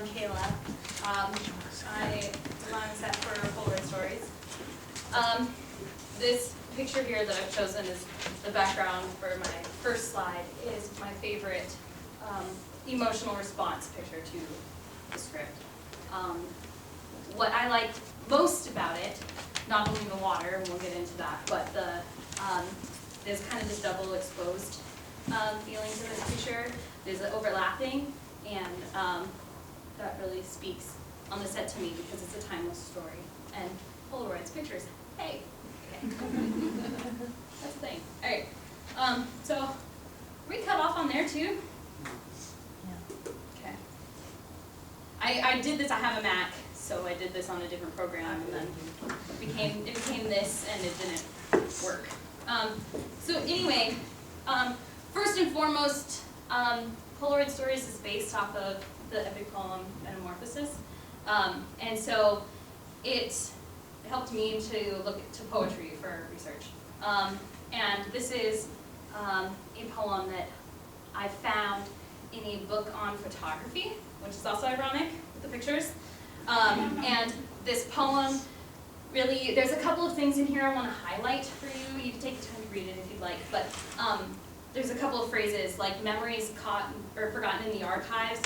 I'm Kayla. I design set for Polaroid Stories. This picture here that I've chosen is the background for my first slide, is my favorite emotional response picture to the script. What I like most about it, not only the water, and we'll get into that, but there's kind of this double exposed feelings in this picture. There's an overlapping, and that really speaks on the set to me because it's a timeless story. And Polaroid's pictures, hey. Okay. That's the thing. All right. So we cut off on there too. Okay. I did this. I have a Mac, so I did this on a different program, and then it became this, and it didn't work. So anyway, first and foremost, Polaroid Stories is based off of the epic poem Metamorphosis, and so it helped me to look to poetry for research. And this is a poem that I found in a book on photography, which is also ironic with the pictures. And this poem really, there's a couple of things in here I want to highlight for you. You can take the time to read it if you'd like, but there's a couple of phrases like memories caught or forgotten in the archives.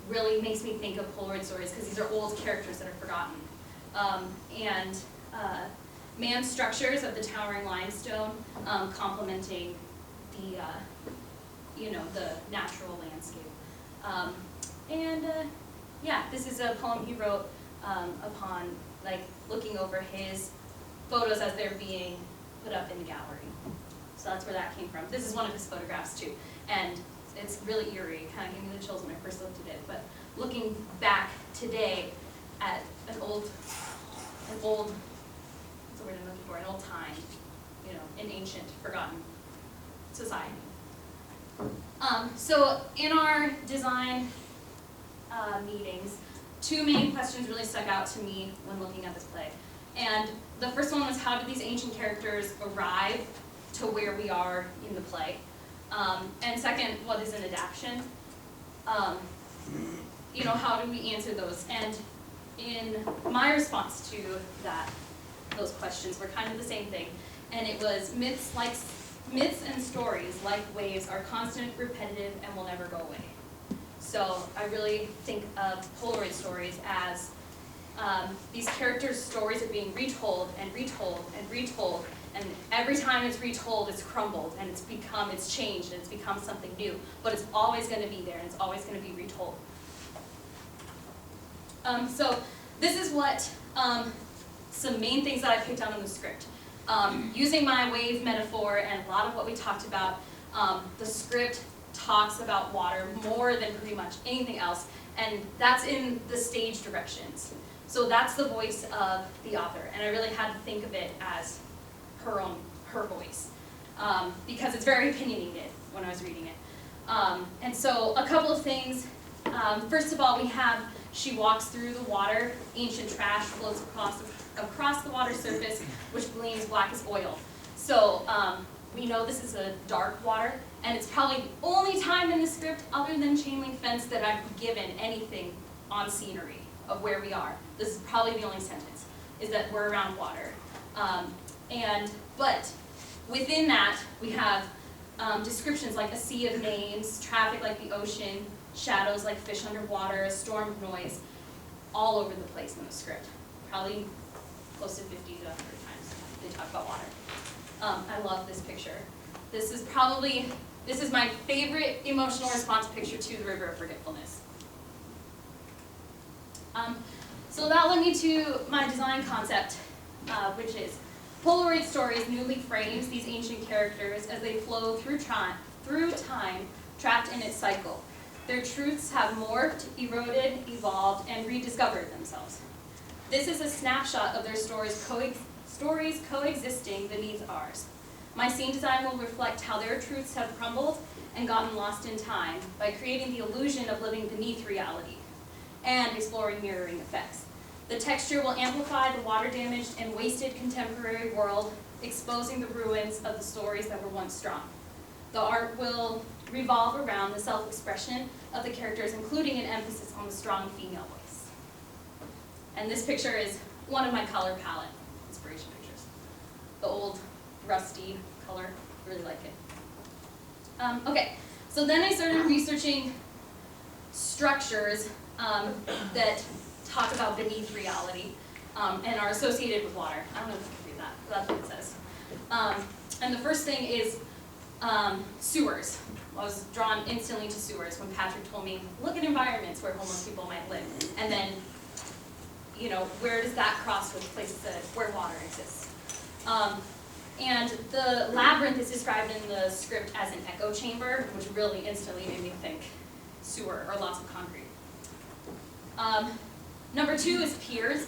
Really makes me think of Polaroid Stories because these are old characters that are forgotten. And man structures of the towering limestone complementing the the natural landscape. Yeah, this is a poem he wrote upon looking over his photos as they're being put up in the gallery. So that's where that came from. This is one of his photographs too, and it's really eerie. It kind of gave me the chills when I first looked at it. But looking back today at an old, what's the word I'm looking for? An old time, an ancient, forgotten society. So in our design meetings, two main questions really stuck out to me when looking at this play. And the first one was, how did these ancient characters arrive to where we are in the play? And second, what is an adaptation? How do we answer those? And in my response to those questions were kind of the same thing. And it was myths and stories, like waves, are constant, repetitive, and will never go away. So I really think of Polaroid Stories as these characters' stories are being retold and retold and retold, and every time it's retold, it's crumbled, and it's changed, and it's become something new. But it's always going to be there, and it's always going to be retold. So this is what some main things that I picked out in the script. Using my wave metaphor and a lot of what we talked about, the script talks about water more than pretty much anything else, and that's in the stage directions. So that's the voice of the author, and I really had to think of it as her voice, because it's very opinionated when I was reading it. And so a couple of things. First of all, she walks through the water, ancient trash floats across the water surface, which gleams black as oil. So we know this is a dark water, and it's probably the only time in the script, other than chain link fence, that I've given anything on scenery of where we are. This is probably the only sentence, is that we're around water. But within that, we have descriptions like a sea of names, traffic like the ocean, shadows like fish underwater, a storm of noise, all over the place in the script. Probably close to 50 to 100 times they talk about water. I love this picture. This is my favorite emotional response picture to the River of Forgetfulness. So that led me to my design concept, which is Polaroid Stories newly frames these ancient characters as they flow through time, trapped in its cycle. Their truths have morphed, eroded, evolved, and rediscovered themselves. This is a snapshot of their stories coexisting beneath ours. My scene design will reflect how their truths have crumbled and gotten lost in time by creating the illusion of living beneath reality and exploring mirroring effects. The texture will amplify the water-damaged and wasted contemporary world, exposing the ruins of the stories that were once strong. The art will revolve around the self-expression of the characters, including an emphasis on the strong female voice. And this picture is one of my color palette inspiration pictures. The old rusty color, really like it. Okay, so then I started researching structures that talk about beneath reality and are associated with water. I don't know if you can read that, but that's what it says. And the first thing is sewers. I was drawn instantly to sewers when Patrick told me, look at environments where homeless people might live. And then, you know, where does that cross with places where water exists? And the labyrinth is described in the script as an echo chamber, which really instantly made me think sewer or lots of concrete. Number 2 is piers.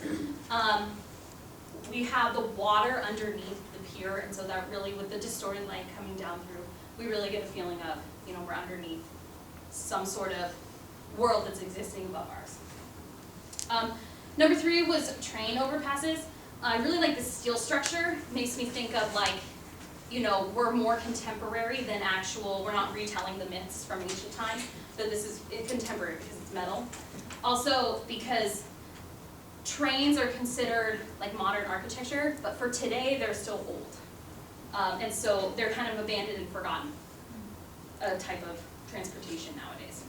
We have the water underneath the pier, and so that really, with the distorted light coming down through, we really get a feeling of, you know, we're underneath some sort of world that's existing above ours. Number 3 was train overpasses. I really like the steel structure. Makes me think of, like, you know, we're more contemporary than actual, we're not retelling the myths from ancient times, but this is contemporary because it's metal. Also because trains are considered like modern architecture, but for today they're still old. And so they're kind of abandoned and forgotten, a type of transportation nowadays.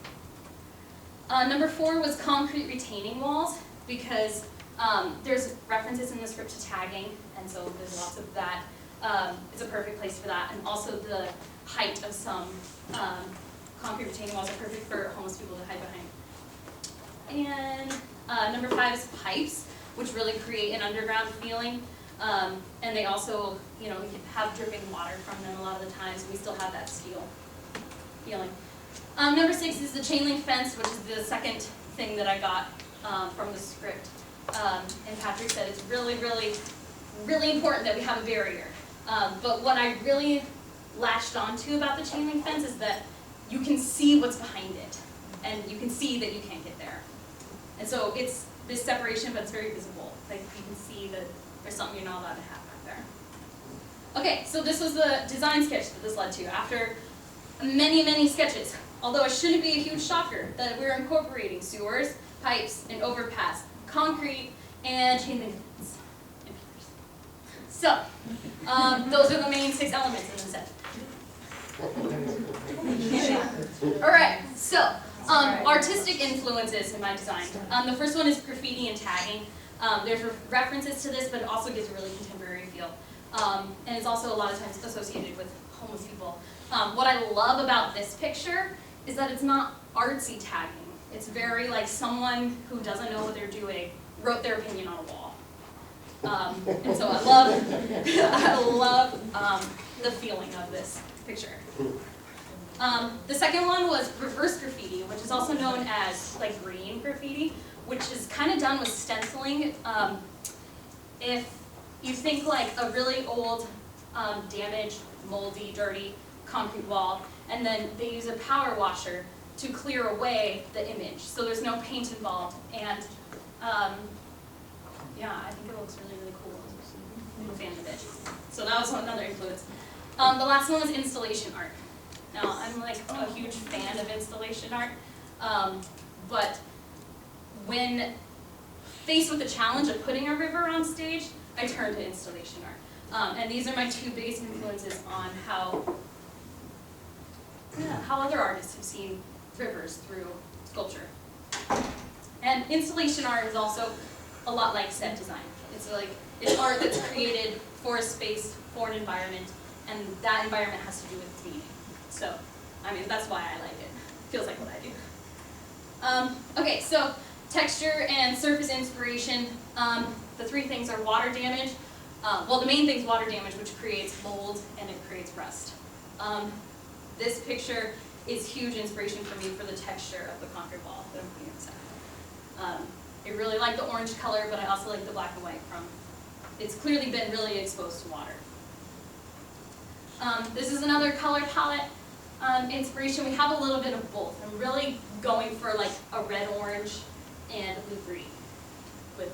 Number 4 was concrete retaining walls, because there's references in the script to tagging, and so there's lots of that. It's a perfect place for that, and also the height of some concrete retaining walls are perfect for homeless people to hide behind. And number 5 is pipes, which really create an underground feeling, and they also, you know, have dripping water from them a lot of the times, and we still have that steel feeling. Number 6 is the chain link fence, which is the second thing that I got from the script. And Patrick said it's really, really, really important that we have a barrier. But what I really latched onto about the chain link fence is that you can see what's behind it, and you can see that you can't get there. And so it's this separation, but it's very visible. Like, you can see that there's something you're not allowed to have back there. Okay, so this was the design sketch that this led to after many, many sketches. Although it shouldn't be a huge shocker that we're incorporating sewers, pipes, and overpass, concrete, and chain link fence. So, those are the main 6 elements in the set. Alright, so, artistic influences in my design. The first one is graffiti and tagging. There's references to this, but it also gives a really contemporary feel. And it's also a lot of times associated with homeless people. What I love about this picture is that it's not artsy tagging. It's very like someone who doesn't know what they're doing wrote their opinion on a wall. And so I love the feeling of this picture. The second one was reverse graffiti, which is also known as like green graffiti, which is kind of done with stenciling. If you think like a really old, damaged, moldy, dirty concrete wall, and then they use a power washer to clear away the image, so there's no paint involved, and yeah, I think it looks really, really cool. I'm a fan of it. So that was another influence. The last one was installation art. Now, I'm like a huge fan of installation art, but when faced with the challenge of putting a river on stage, I turned to installation art. And these are my 2 biggest influences on how other artists have seen rivers through sculpture. And installation art is also a lot like set design. It's art that's created for a space, for an environment, and that environment has to do with its meaning. So, I mean, that's why I like it. Feels like what I do. Okay, so texture and surface inspiration. The 3 things are water damage. Well, the main thing is water damage, which creates mold and it creates rust. This picture is huge inspiration for me for the texture of the concrete wall that I'm putting inside. I really like the orange color, but I also like the black and white from, it's clearly been really exposed to water. This is another color palette inspiration. We have a little bit of both. I'm really going for like a red-orange and blue-green with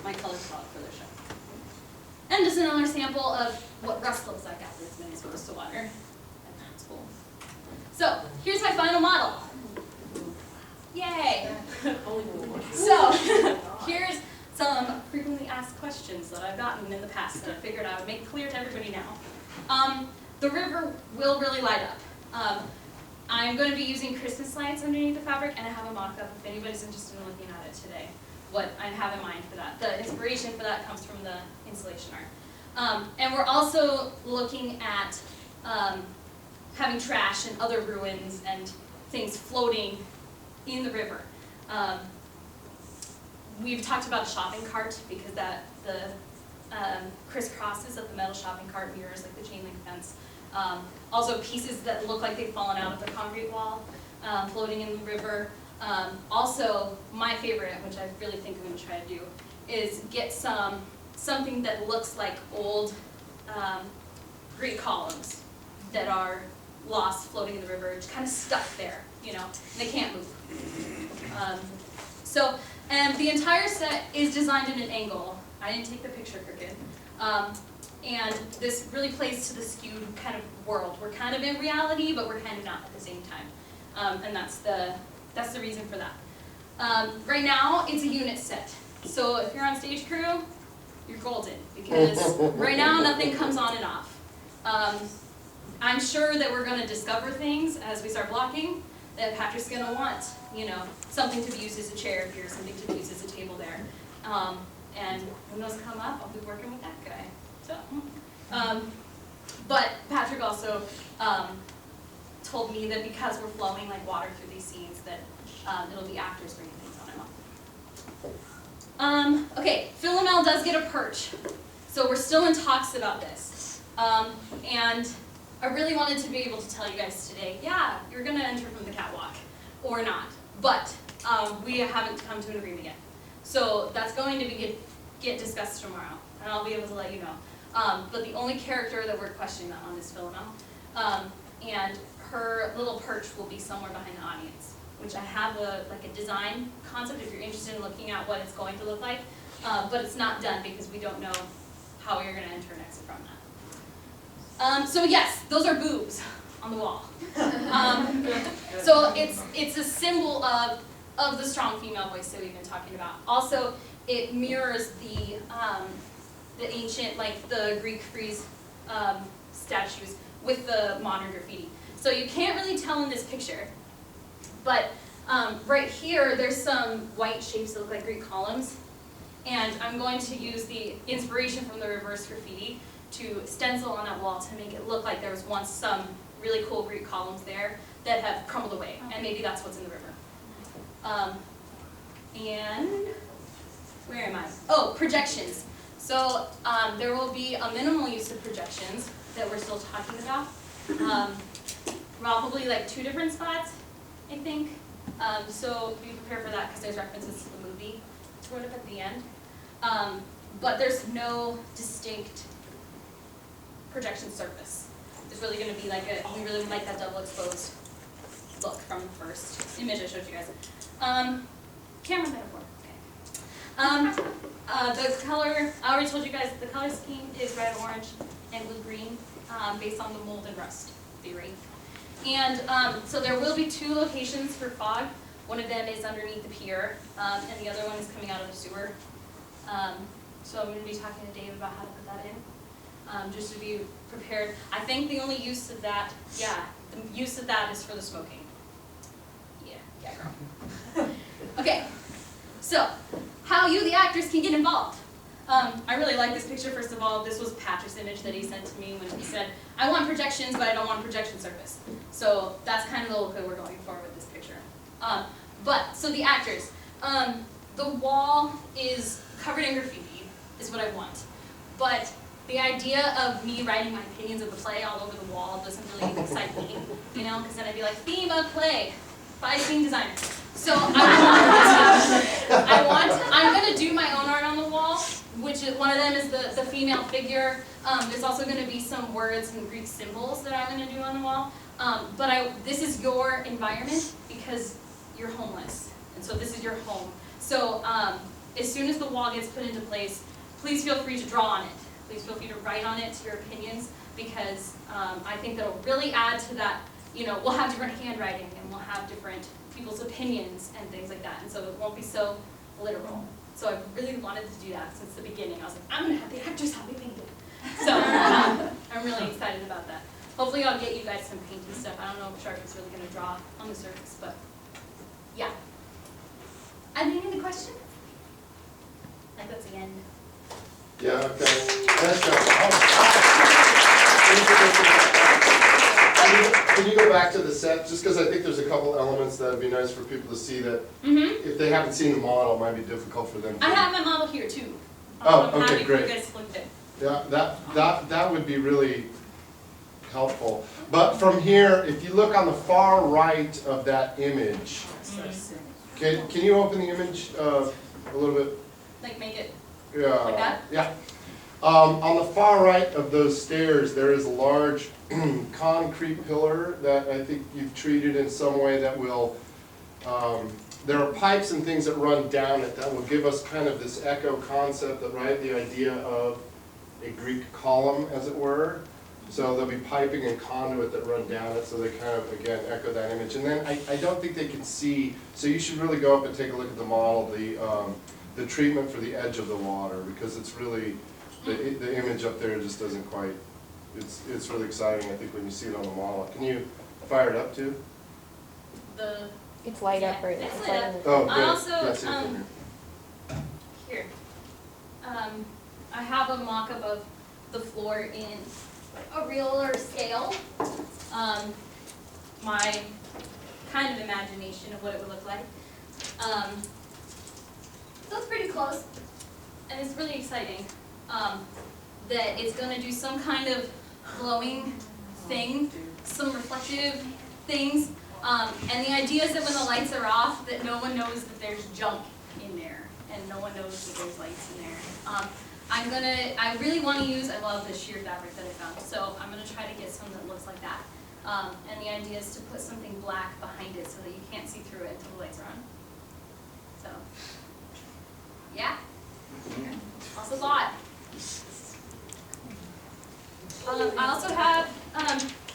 my color palette for the show. And just another sample of what rust looks like after it's been exposed to water. And that's cool. So, here's my final model. Yay! So, here's some frequently asked questions that I've gotten in the past that I figured I would make clear to everybody now. The river will really light up. I'm going to be using Christmas lights underneath the fabric, and I have a mock-up if anybody's interested in looking at it today, what I have in mind for that. The inspiration for that comes from the installation art. And we're also looking at having trash and other ruins and things floating in the river. We've talked about a shopping cart because the crisscrosses of the metal shopping cart mirrors like the chain link fence. Also pieces that look like they've fallen out of the concrete wall floating in the river. Also, my favorite, which I really think I'm going to try to do, is get something that looks like old Greek columns that are lost floating in the river, just kind of stuck there, you know, and they can't move. And the entire set is designed in an angle. I didn't take the picture crooked. And this really plays to the skewed kind of world. We're kind of in reality, but we're kind of not at the same time. And that's the reason for that. Right now, it's a unit set. So if you're on stage crew, you're golden, because right now nothing comes on and off. I'm sure that we're going to discover things as we start blocking that Patrick's going to want, you know, something to be used as a chair here, something to be used as a table there. And when those come up, I'll be working with that guy. So, but Patrick also told me that because we're flowing like water through these scenes, that it'll be actors bringing things on and off. Okay, Philomel does get a perch, so we're still in talks about this. And I really wanted to be able to tell you guys today, yeah, you're going to enter from the catwalk, or not. But we haven't come to an agreement yet. So that's going to get discussed tomorrow, and I'll be able to let you know. But the only character that we're questioning that on is Philomel. And her little perch will be somewhere behind the audience, which I have a design concept if you're interested in looking at what it's going to look like. But it's not done because we don't know how you're going to enter and exit from that. So yes, those are boobs on the wall. So it's a symbol of the strong female voice that we've been talking about. Also, it mirrors the ancient, like the Greek frieze statues with the modern graffiti. So you can't really tell in this picture, but right here there's some white shapes that look like Greek columns, and I'm going to use the inspiration from the reverse graffiti to stencil on that wall to make it look like there was once some really cool Greek columns there that have crumbled away, and maybe that's what's in the river. And where am I? Oh, projections. So there will be a minimal use of projections that we're still talking about. Probably like 2 different spots, I think. So be prepared for that because there's references to the movie sort of at the end. But there's no distinct projection surface. It's really going to be like we really like that double exposed look from the first image I showed you guys. Camera metaphor. Okay. The color, I already told you guys, the color scheme is red, orange, and blue-green, based on the mold and rust theory. And so there will be 2 locations for fog. One of them is underneath the pier, and the other one is coming out of the sewer. So I'm going to be talking to Dave about how to put that in. Just to be prepared. I think the only use of that, the use of that is for the smoking. Yeah, girl. Okay, so how you, the actors, can get involved. I really like this picture, first of all. This was Patrick's image that he sent to me when he said, I want projections, but I don't want a projection surface. So that's kind of the look that we're going for with this picture. So the actors. The wall is covered in graffiti, is what I want. But the idea of me writing my opinions of the play all over the wall doesn't really excite me, you know, because then I'd be like, theme of play by scene designer. So I'm going to do my own art on the wall, which is, one of them is the female figure. There's also going to be some words and Greek symbols that I'm going to do on the wall. This is your environment because you're homeless, and so this is your home. So as soon as the wall gets put into place, please feel free to draw on it. Please feel free to write on it your opinions, because I think that'll really add to that you know, we'll have different handwriting and we'll have different people's opinions and things like that. And so it won't be so literal. So I really wanted to do that since the beginning. I was like, I'm going to have the actors help me paint it. So I'm really excited about that. Hopefully I'll get you guys some painting stuff. I don't know if Sharpie's really going to draw on the surface, but yeah. Any questions? I think that's the end. Yeah, okay. That's Can you go back to the set, just because I think there's a couple elements that would be nice for people to see that if they haven't seen the model, it might be difficult for them to. I have my model here too. Oh, I'm okay, happy great. for you guys to look at it. Yeah, that would be really helpful. But from here, if you look on the far right of that image, can you open the image a little bit? Like make it Yeah. like that? Yeah. On the far right of those stairs, there is a large concrete pillar that I think you've treated in some way that will, there are pipes and things that run down it that will give us kind of this echo concept, that, right, the idea of a Greek column, as it were. So there'll be piping and conduit that run down it, so they kind of, again, echo that image. And then I don't think they can see, so you should really go up and take a look at the model, the treatment for the edge of the water, because it's really, the image up there just doesn't quite, it's really exciting, I think, when you see it on the model. Can you fire it up too? It's light up right now. It's It's lit light up. up. Oh, I good. also, Yeah, see it from here. here, I have a mock-up of the floor in a realer scale. My kind of imagination of what it would look like. So it's pretty close, and it's really exciting that it's going to do some kind of glowing thing, some reflective things, and the idea is that when the lights are off, that no one knows that there's junk in there, and no one knows that there's lights in there. I really want to use, I love this sheer fabric that I found, so I'm going to try to get some that looks like that. And the idea is to put something black behind it so that you can't see through it until the lights are on. So, yeah, that's a lot. I also have,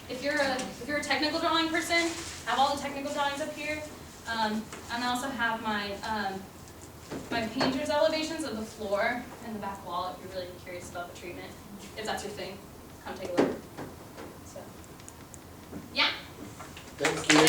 if you're a technical drawing person, I have all the technical drawings up here. And I also have my painter's elevations of the floor and the back wall if you're really curious about the treatment. If that's your thing, come take a look. So, yeah. Thank you.